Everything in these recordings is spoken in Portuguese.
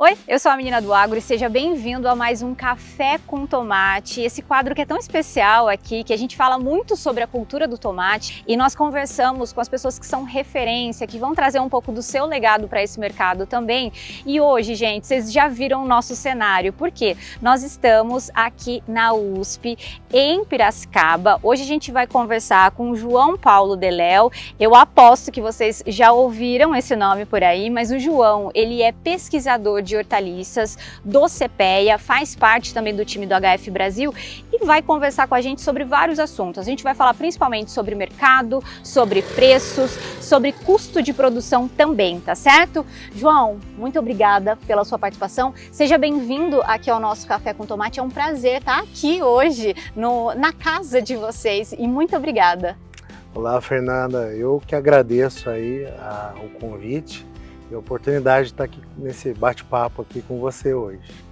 Oi, eu sou a Menina do Agro e seja bem-vindo a mais um Café com Tomate, esse quadro que é tão especial aqui, que a gente fala muito sobre a cultura do tomate e nós conversamos com as pessoas que são referência, que vão trazer um pouco do seu legado para esse mercado também. E hoje, gente, vocês já viram o nosso cenário, porque nós estamos aqui na USP, em Piracicaba. Hoje a gente vai conversar com o João Paulo Deléo. Eu aposto que vocês já ouviram esse nome por aí, mas o João, ele é pesquisador de hortaliças do CPEA, faz parte também do time do HF Brasil e vai conversar com a gente sobre vários assuntos. A gente vai falar principalmente sobre mercado, sobre preços, sobre custo de produção também, tá certo? João, muito obrigada pela sua participação. Seja bem-vindo aqui ao nosso Café com Tomate. É um prazer estar aqui hoje na casa de vocês e muito obrigada. Olá, Fernanda. Eu que agradeço aí o convite e a oportunidade de estar aqui nesse bate-papo aqui com você hoje.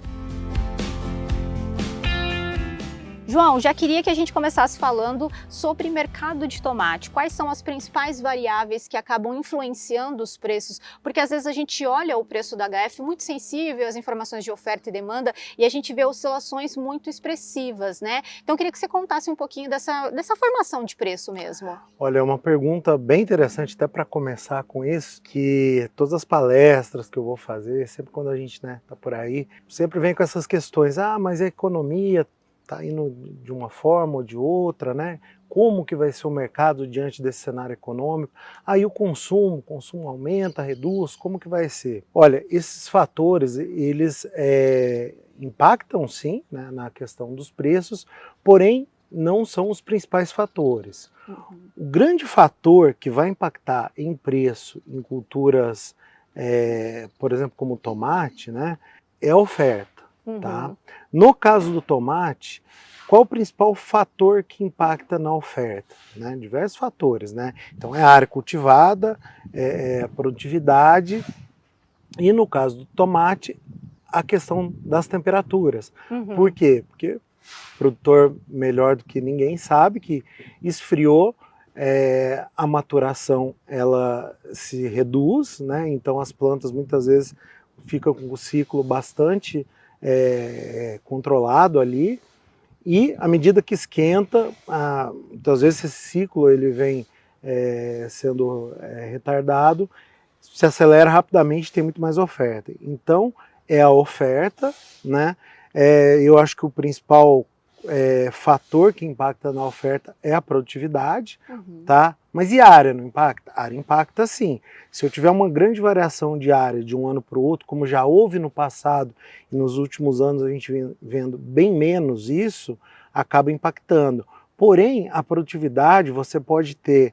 João, já queria que a gente começasse falando sobre mercado de tomate. Quais são as principais variáveis que acabam influenciando os preços? Porque às vezes a gente olha o preço da HF muito sensível às informações de oferta e demanda e a gente vê oscilações muito expressivas, né? Então eu queria que você contasse um pouquinho dessa formação de preço mesmo. Olha, é uma pergunta bem interessante até para começar com isso, que todas as palestras que eu vou fazer, sempre quando a gente tá por aí, sempre vem com essas questões, mas a economia está indo de uma forma ou de outra, né? Como que vai ser o mercado diante desse cenário econômico? Aí o consumo aumenta, reduz, como que vai ser? Olha, esses fatores, eles impactam sim, né, na questão dos preços, porém não são os principais fatores. O grande fator que vai impactar em preço em culturas, por exemplo, como o tomate, né, é a oferta. Tá? No caso do tomate, qual o principal fator que impacta na oferta? Né? Diversos fatores, né? Então é a área cultivada, a produtividade e no caso do tomate, a questão das temperaturas. Por quê? Porque o produtor melhor do que ninguém sabe que esfriou, a maturação ela se reduz, né? Então as plantas muitas vezes ficam com o ciclo bastante controlado ali, e à medida que esquenta, muitas vezes esse ciclo ele vem sendo retardado, se acelera rapidamente, tem muito mais oferta. Então é a oferta, né? Eu acho que o principal fator que impacta na oferta é a produtividade, tá? Mas e a área não impacta? A área impacta sim. Se eu tiver uma grande variação de área de um ano para o outro, como já houve no passado e nos últimos anos a gente vem vendo bem menos isso, acaba impactando. Porém, a produtividade você pode ter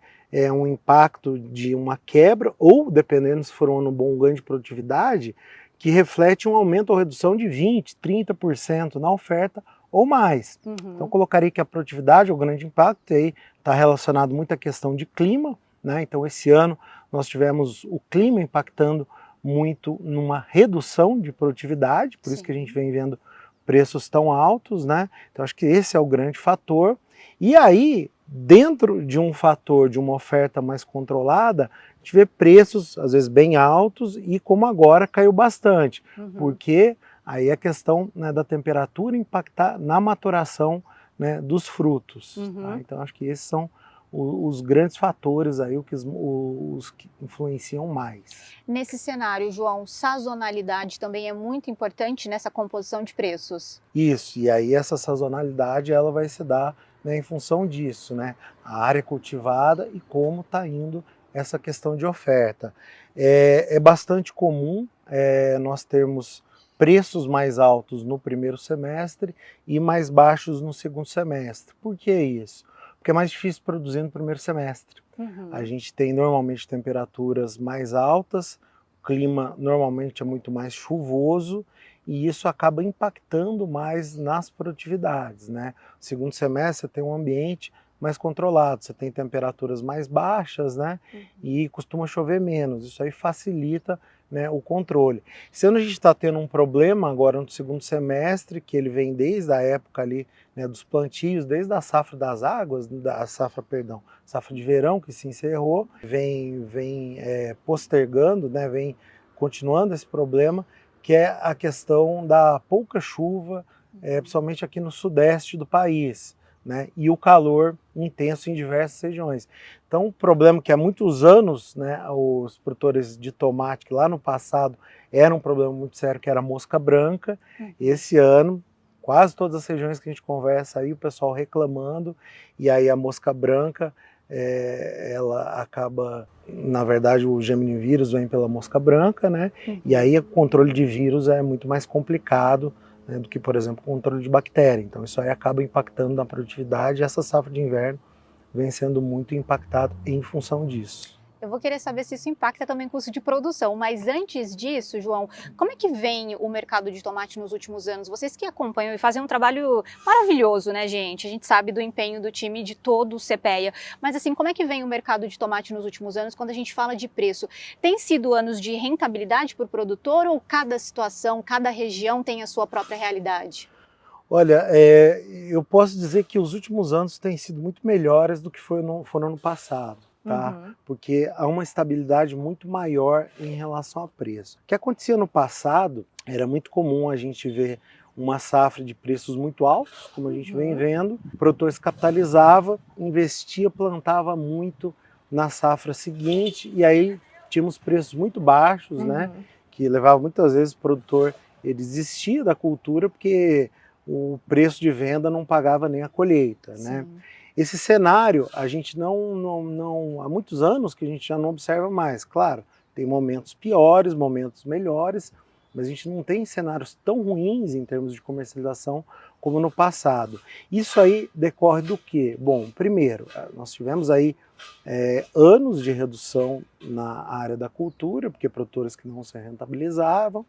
um impacto de uma quebra ou, dependendo se for um ano bom, um ganho de produtividade, que reflete um aumento ou redução de 20%, 30% na oferta ou mais. Então colocaria que a produtividade é o grande impacto, e aí está relacionado muito à questão de clima, né? Então esse ano nós tivemos o clima impactando muito numa redução de produtividade, por isso que a gente vem vendo preços tão altos, né? Então acho que esse é o grande fator. E aí, dentro de um fator de uma oferta mais controlada, a gente vê preços às vezes bem altos e como agora caiu bastante, porque aí a questão, né, da temperatura impactar na maturação, né, dos frutos. Tá? Então acho que esses são os grandes fatores aí, os que influenciam mais. Nesse cenário, João, sazonalidade também é muito importante nessa composição de preços. Isso, e aí essa sazonalidade ela vai se dar, né, em função disso, né? A área cultivada e como está indo essa questão de oferta. É bastante comum nós termos preços mais altos no primeiro semestre e mais baixos no segundo semestre. Por que isso? Porque é mais difícil produzir no primeiro semestre. A gente tem normalmente temperaturas mais altas, o clima normalmente é muito mais chuvoso e isso acaba impactando mais nas produtividades, né? No segundo semestre você tem um ambiente mais controlado, você tem temperaturas mais baixas, né? E costuma chover menos, isso aí facilita, né, o controle. Sendo a gente está tendo um problema agora no segundo semestre, que ele vem desde a época ali, né, dos plantios, desde a safra das águas, safra de verão que se encerrou, vem postergando, né, vem continuando esse problema, que é a questão da pouca chuva, principalmente aqui no sudeste do país, né, e o calor intenso em diversas regiões. Então, o problema que há muitos anos, né, os produtores de tomate, que lá no passado era um problema muito sério, que era a mosca branca, esse ano, quase todas as regiões que a gente conversa aí, o pessoal reclamando, e aí a mosca branca, ela acaba, na verdade, o geminivírus vem pela mosca branca, né, e aí o controle de vírus é muito mais complicado, né, do que, por exemplo, o controle de bactéria. Então isso aí acaba impactando na produtividade, e essa safra de inverno vem sendo muito impactada em função disso. Eu vou querer saber se isso impacta também o custo de produção, mas antes disso, João, como é que vem o mercado de tomate nos últimos anos? Vocês que acompanham e fazem um trabalho maravilhoso, né, gente? A gente sabe do empenho do time de todo o CPEA, mas assim, como é que vem o mercado de tomate nos últimos anos quando a gente fala de preço? Tem sido anos de rentabilidade para o produtor ou cada situação, cada região tem a sua própria realidade? Olha, eu posso dizer que os últimos anos têm sido muito melhores do que foram no ano passado, tá? Porque há uma estabilidade muito maior em relação a preço. O que acontecia no passado, era muito comum a gente ver uma safra de preços muito altos, como a gente vem vendo, o produtor se capitalizava, investia, plantava muito na safra seguinte, e aí tínhamos preços muito baixos, né? Que levava muitas vezes o produtor, ele desistia da cultura porque o preço de venda não pagava nem a colheita, né? Esse cenário a gente há muitos anos que a gente já não observa mais. Claro, tem momentos piores, momentos melhores, mas a gente não tem cenários tão ruins em termos de comercialização como no passado. Isso aí decorre do quê? Bom, primeiro, nós tivemos aí anos de redução na área da cultura, porque produtores que não se rentabilizavam,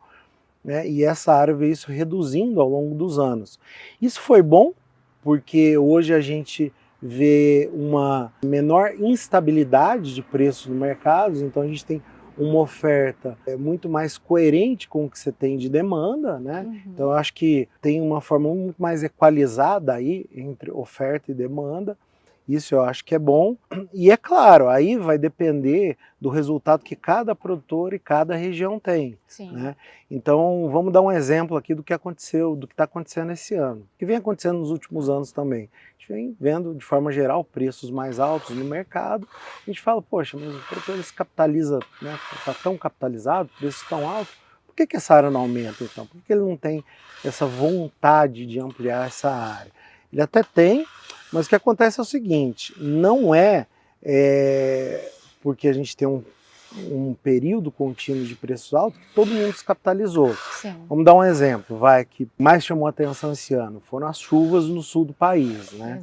né, e essa área veio se reduzindo ao longo dos anos. Isso foi bom, porque hoje a gente vê uma menor instabilidade de preços no mercado, então a gente tem uma oferta muito mais coerente com o que você tem de demanda, né? Então eu acho que tem uma forma muito mais equalizada aí entre oferta e demanda. Isso eu acho que é bom, e é claro, aí vai depender do resultado que cada produtor e cada região tem. Né? Então vamos dar um exemplo aqui do que aconteceu, do que está acontecendo esse ano, que vem acontecendo nos últimos anos também. A gente vem vendo de forma geral preços mais altos no mercado, a gente fala, poxa, mas o produtor se capitaliza, né? Está tão capitalizado, preços tão altos, por que essa área não aumenta então? Por que ele não tem essa vontade de ampliar essa área? Ele até tem, mas o que acontece é o seguinte, não é porque a gente tem um período contínuo de preços altos que todo mundo se capitalizou. Vamos dar um exemplo, que mais chamou a atenção esse ano, foram as chuvas no sul do país, né?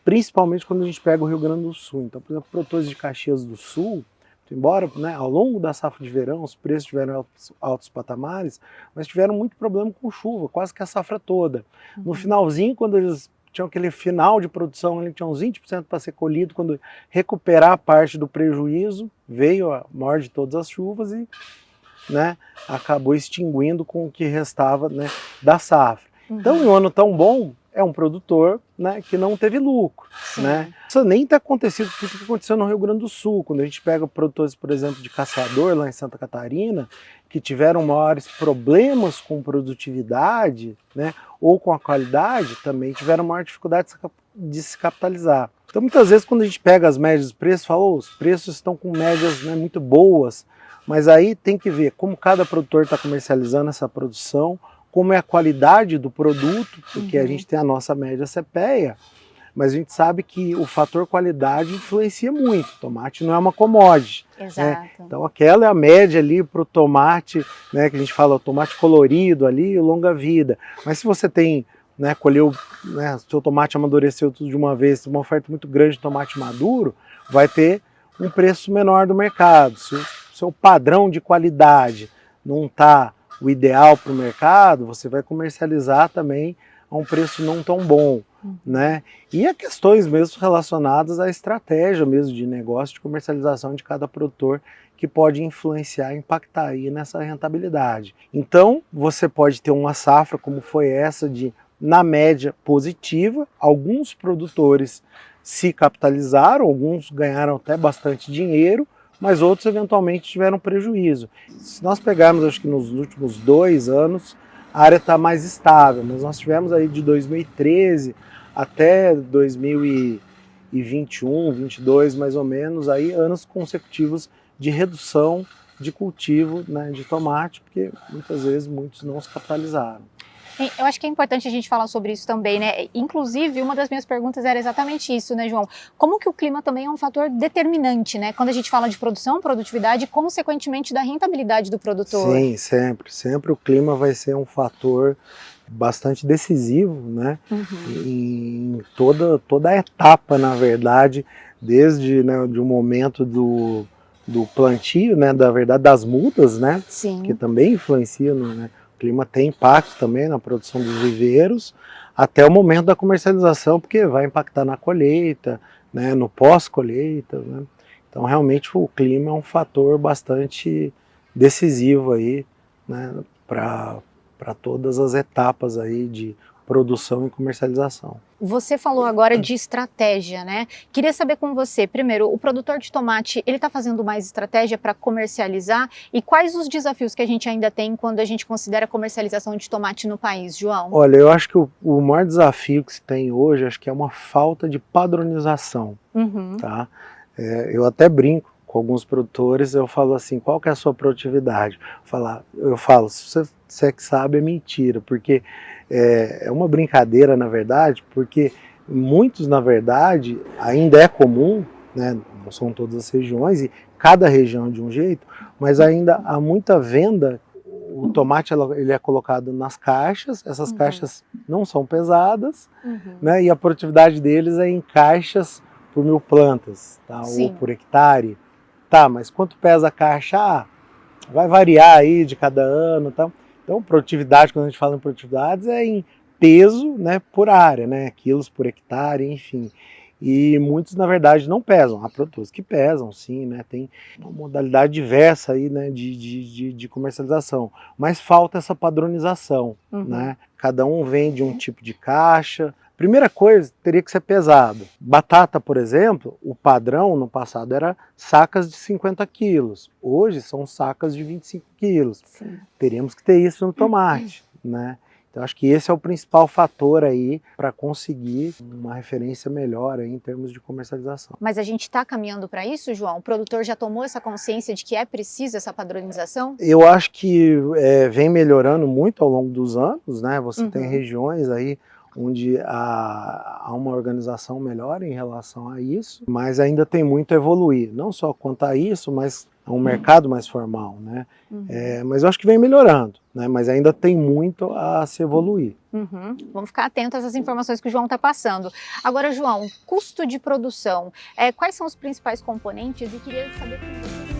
Principalmente quando a gente pega o Rio Grande do Sul. Então, por exemplo, produtores de Caxias do Sul, embora, né, ao longo da safra de verão os preços tiveram altos patamares, mas tiveram muito problema com chuva, quase que a safra toda. No finalzinho, quando eles tinham aquele final de produção, ele tinha uns 20% para ser colhido, quando recuperar a parte do prejuízo, veio a maior de todas as chuvas e, né, acabou extinguindo com o que restava, né, da safra. Então, em um ano tão bom, é um produtor, né, que não teve lucro. Né? Isso nem está acontecido com o que aconteceu no Rio Grande do Sul, quando a gente pega produtores, por exemplo, de caçador lá em Santa Catarina, que tiveram maiores problemas com produtividade, né, ou com a qualidade, também tiveram maior dificuldade de se capitalizar. Então muitas vezes quando a gente pega as médias de preço, fala, os preços estão com médias, né, muito boas, mas aí tem que ver como cada produtor está comercializando essa produção, como é a qualidade do produto, porque a gente tem a nossa média CPEA, mas a gente sabe que o fator qualidade influencia muito. O tomate não é uma commodity. Né? Então aquela é a média ali para o tomate, né, que a gente fala o tomate colorido ali, longa vida. Mas se você tem, né, colheu, né, seu tomate amadureceu tudo de uma vez, uma oferta muito grande de tomate maduro, vai ter um preço menor do mercado. Se o seu padrão de qualidade não está o ideal para o mercado, você vai comercializar também a um preço não tão bom, né? E há questões mesmo relacionadas à estratégia mesmo de negócio, de comercialização de cada produtor, que pode influenciar, impactar aí nessa rentabilidade. Então, você pode ter uma safra como foi essa de, na média, positiva, alguns produtores se capitalizaram, alguns ganharam até bastante dinheiro, mas outros eventualmente tiveram prejuízo. Se nós pegarmos, acho que nos últimos 2 anos, a área está mais estável, mas nós tivemos aí de 2013 até 2021, 22 mais ou menos, aí anos consecutivos de redução de cultivo, né, de tomate, porque muitas vezes muitos não se capitalizaram. Eu acho que é importante a gente falar sobre isso também, né? Inclusive, uma das minhas perguntas era exatamente isso, né, João? Como que o clima também é um fator determinante, né? Quando a gente fala de produção, produtividade e, consequentemente, da rentabilidade do produtor. Sim, sempre. Sempre o clima vai ser um fator bastante decisivo, né? Em toda a etapa, na verdade, desde, né, de um momento do plantio, né, da verdade, das mudas, né? Sim. Que também influenciam, né? O clima tem impacto também na produção dos viveiros, até o momento da comercialização, porque vai impactar na colheita, né, no pós-colheita, né? Então, realmente, o clima é um fator bastante decisivo aí, né, para todas as etapas aí de produção e comercialização. Você falou agora de estratégia, né? Queria saber com você, primeiro, o produtor de tomate, ele está fazendo mais estratégia para comercializar? E quais os desafios que a gente ainda tem quando a gente considera a comercialização de tomate no país, João? Olha, eu acho que o maior desafio que se tem hoje, acho que é uma falta de padronização, tá? Eu até brinco com alguns produtores, eu falo assim, qual que é a sua produtividade? Eu falo, se você é que sabe, é mentira, porque é uma brincadeira, na verdade, porque muitos, na verdade, ainda é comum, né, não são todas as regiões, e cada região é de um jeito, mas ainda há muita venda. O tomate ele é colocado nas caixas, essas caixas não são pesadas, né, e a produtividade deles é em caixas por 1000 plantas, tá, ou por hectare. Tá, mas quanto pesa a caixa? Ah, vai variar aí de cada ano, tá? Então, produtividade, quando a gente fala em produtividades, é em peso, né, por área, né, quilos por hectare, enfim. E muitos, na verdade, não pesam. Há produtores que pesam, sim, né, tem uma modalidade diversa aí, né, de comercialização. Mas falta essa padronização, né? Cada um vende um tipo de caixa. Primeira coisa, teria que ser pesado. Batata, por exemplo, o padrão no passado era sacas de 50 quilos. Hoje são sacas de 25 quilos. Sim. Teríamos que ter isso no tomate, né? Então acho que esse é o principal fator aí para conseguir uma referência melhor aí em termos de comercialização. Mas a gente está caminhando para isso, João? O produtor já tomou essa consciência de que é preciso essa padronização? Eu acho que vem melhorando muito ao longo dos anos, né? Você tem regiões aí onde há uma organização melhor em relação a isso, mas ainda tem muito a evoluir, não só quanto a isso, mas a um mercado mais formal, né? Mas eu acho que vem melhorando, né? Mas ainda tem muito a se evoluir. Vamos ficar atentos a essas informações que o João está passando. Agora, João, custo de produção, quais são os principais componentes? E queria saber como você